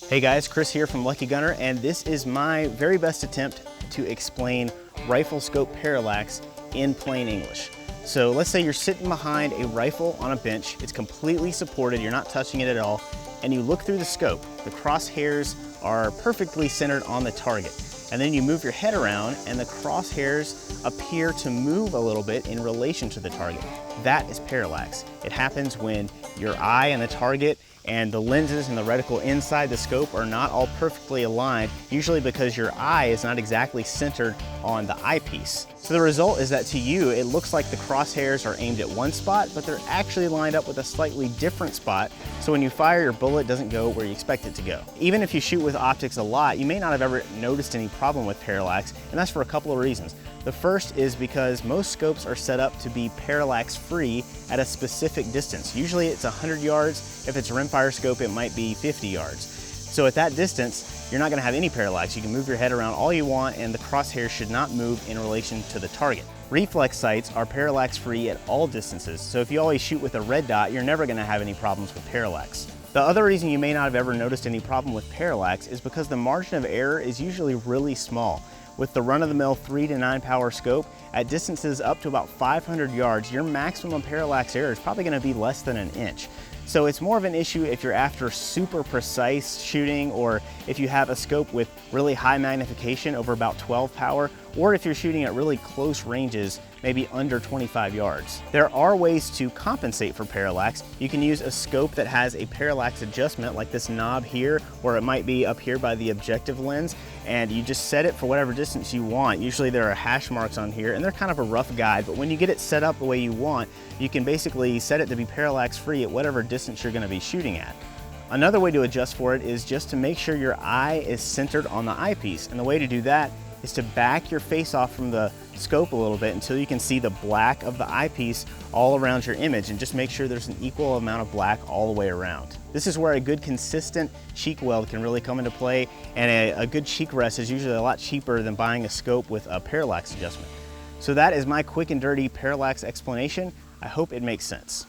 Hey guys, Chris here from Lucky Gunner, and this is my very best attempt to explain rifle scope parallax in plain English. So let's say you're sitting behind a rifle on a bench, it's completely supported, you're not touching it at all, and you look through the scope. The crosshairs are perfectly centered on the target. And then you move your head around and the crosshairs appear to move a little bit in relation to the target. That is parallax. It happens when your eye and the target and the lenses and the reticle inside the scope are not all perfectly aligned, usually because your eye is not exactly centered on the eyepiece. So the result is that to you, it looks like the crosshairs are aimed at one spot, but they're actually lined up with a slightly different spot, so when you fire, your bullet doesn't go where you expect it to go. Even if you shoot with optics a lot, you may not have ever noticed any problem with parallax, and that's for a couple of reasons. The first is because most scopes are set up to be parallax free at a specific distance. Usually it's 100 yards. If it's a rimfire scope, it might be 50 yards. So at that distance, you're not gonna have any parallax. You can move your head around all you want and the crosshairs should not move in relation to the target. Reflex sights are parallax free at all distances. So if you always shoot with a red dot, you're never gonna have any problems with parallax. The other reason you may not have ever noticed any problem with parallax is because the margin of error is usually really small. With the run-of-the-mill 3 to 9 power scope, at distances up to about 500 yards, your maximum parallax error is probably gonna be less than an inch. So it's more of an issue if you're after super precise shooting, or if you have a scope with really high magnification over about 12 power, or if you're shooting at really close ranges, maybe under 25 yards. There are ways to compensate for parallax. You can use a scope that has a parallax adjustment like this knob here, or it might be up here by the objective lens, and you just set it for whatever distance you want. Usually there are hash marks on here, and they're kind of a rough guide, but when you get it set up the way you want, you can basically set it to be parallax free at whatever distance you're gonna be shooting at. Another way to adjust for it is just to make sure your eye is centered on the eyepiece, and the way to do that is to back your face off from the scope a little bit until you can see the black of the eyepiece all around your image, and just make sure there's an equal amount of black all the way around. This is where a good consistent cheek weld can really come into play, and a good cheek rest is usually a lot cheaper than buying a scope with a parallax adjustment. So that is my quick and dirty parallax explanation. I hope it makes sense.